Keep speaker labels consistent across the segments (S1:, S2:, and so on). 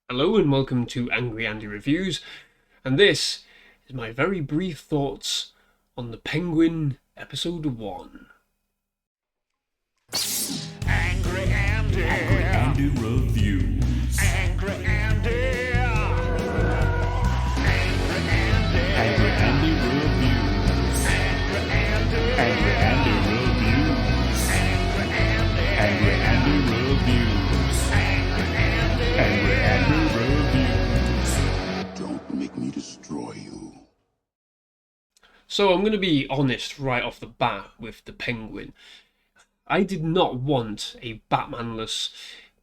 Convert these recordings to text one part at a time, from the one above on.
S1: Hello and welcome to Angry Andy Reviews, and this is my very brief thoughts on The Penguin Episode 1.
S2: Angry Andy.
S3: Angry Andy Reviews.
S2: Angry Andy. Angry Andy.
S3: Angry Andy Reviews.
S2: Angry Andy.
S3: Angry Andy Reviews.
S2: Angry Andy.
S3: Angry Andy Reviews. Angry Andy Reviews.
S4: Don't make me destroy you.
S1: So I'm going to be honest right off the bat with The Penguin. I did not want a Batmanless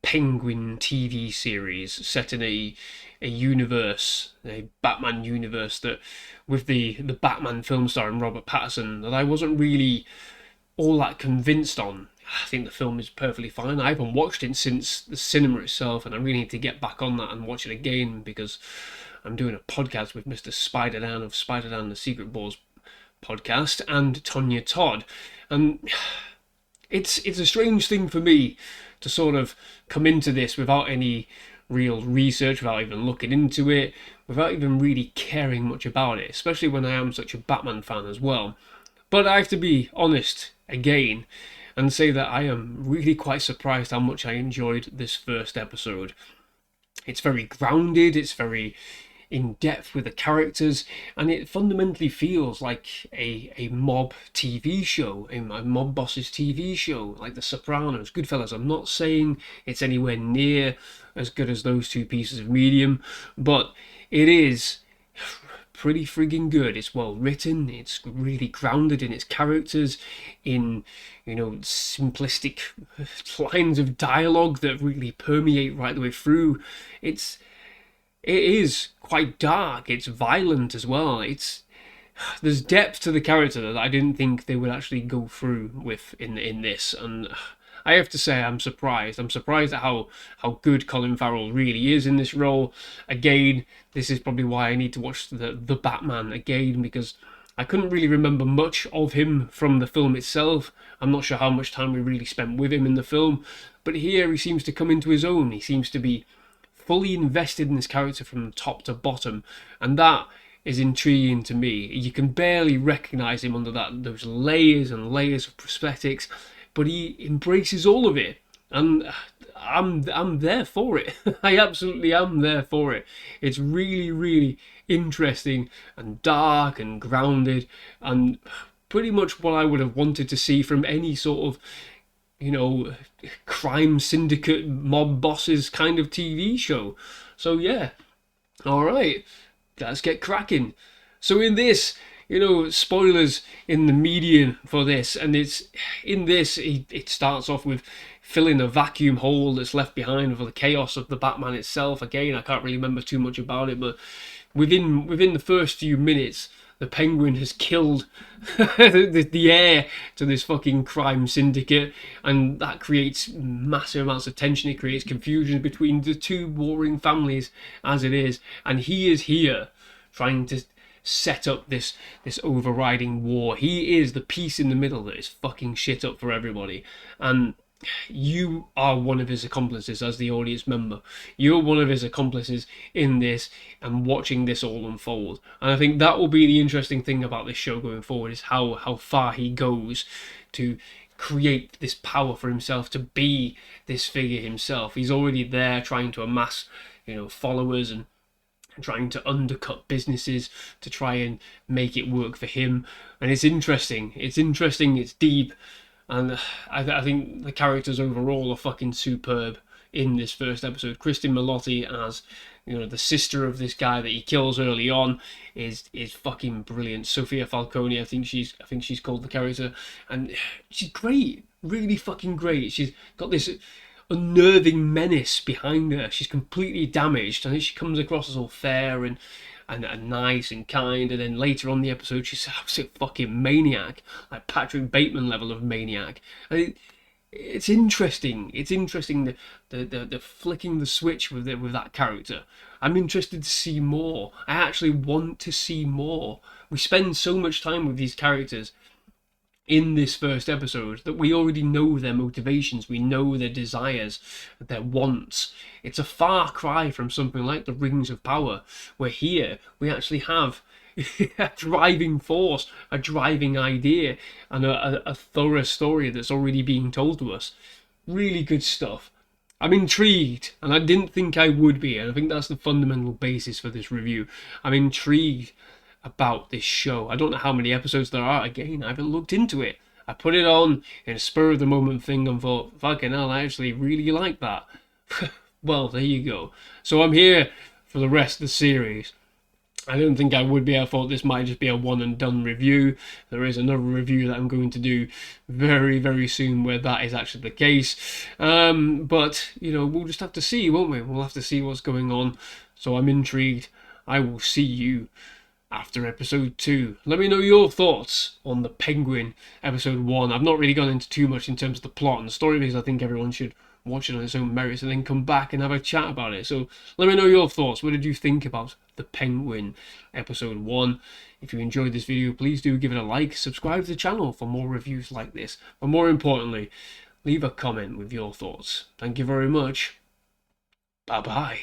S1: Penguin TV series set in a universe, a Batman universe that, with the Batman film starring Robert Pattinson, that I wasn't really all that convinced on. I think the film is perfectly fine. I haven't watched it since the cinema itself, and I really need to get back on that and watch it again because I'm doing a podcast with Mr. Spider-Dan of Spider-Dan the Secret Balls podcast and Tonya Todd, and it's a strange thing for me to sort of come into this without any real research, without even looking into it, without even really caring much about it, especially when I am such a Batman fan as well. But I have to be honest again and say that I am really quite surprised how much I enjoyed this first episode. It's very grounded, it's very in depth with the characters, and it fundamentally feels like a mob TV show, a mob bosses TV show, like The Sopranos, Goodfellas. I'm not saying it's anywhere near as good as those two pieces of medium, but it is pretty frigging good. It's well written, it's really grounded in its characters, in, simplistic lines of dialogue that really permeate right the way through. It is quite dark, it's violent as well. There's depth to the character that I didn't think they would actually go through with in this, and I have to say I'm surprised. I'm surprised at how good Colin Farrell really is in this role. Again, this is probably why I need to watch the Batman again, because I couldn't really remember much of him from the film itself. I'm not sure how much time we really spent with him in the film, but here he seems to come into his own. He seems to be fully invested in this character from top to bottom, and that is intriguing to me. You can barely recognise him under those layers and layers of prosthetics, but he embraces all of it, and I'm there for it. I absolutely am there for it. It's really, really interesting and dark and grounded, and pretty much what I would have wanted to see from any sort of crime syndicate mob bosses kind of TV show. So yeah, all right, let's get cracking. So in this, spoilers in the median for this, and it starts off with filling a vacuum hole that's left behind for the chaos of the Batman itself. Again, I can't really remember too much about it, but within the first few minutes, the Penguin has killed the heir to this fucking crime syndicate, and that creates massive amounts of tension. It creates confusion between the two warring families as it is, and he is here trying to set up this overriding war. He is the piece in the middle that is fucking shit up for everybody, and you are one of his accomplices as the audience member. You're one of his accomplices in this and watching this all unfold. And I think that will be the interesting thing about this show going forward, is how far he goes to create this power for himself, to be this figure himself. He's already there trying to amass, followers and trying to undercut businesses to try and make it work for him. And it's interesting, it's deep. And I think the characters overall are fucking superb in this first episode. Kristen Milotti as the sister of this guy that he kills early on is fucking brilliant. Sophia Falcone, I think she's called the character, and she's great, really fucking great. She's got this unnerving menace behind her. She's completely damaged, and she comes across as all fair and nice and kind, and then later on the episode she's an absolute fucking maniac, like Patrick Bateman level of maniac. And it's interesting. It's interesting the flicking the switch with that character. I'm interested to see more. I actually want to see more. We spend so much time with these characters in this first episode that we already know their motivations, we know their desires, their wants. It's a far cry from something like the Rings of Power, where here we actually have a driving force, a driving idea, and a thorough story that's already being told to us. Really good stuff. I'm intrigued, and I didn't think I would be, and I think that's the fundamental basis for this review. I'm intrigued about this show. I don't know how many episodes there are. Again, I haven't looked into it. I put it on in a spur of the moment thing and thought, fucking hell, I actually really like that. Well, there you go. So I'm here for the rest of the series. I don't think I would be. I thought this might just be a one and done review. There is another review that I'm going to do very, very soon where that is actually the case. But, you know, we'll just have to see, won't we? We'll have to see what's going on. So I'm intrigued. I will see you after episode 2. Let me know your thoughts on the Penguin episode 1. I've not really gone into too much in terms of the plot and the story because I think everyone should watch it on its own merits and then come back and have a chat about it. So let me know your thoughts. What did you think about the Penguin episode 1? If you enjoyed this video, please do give it a like, subscribe to the channel for more reviews like this, but more importantly, leave a comment with your thoughts. Thank you very much. Bye bye.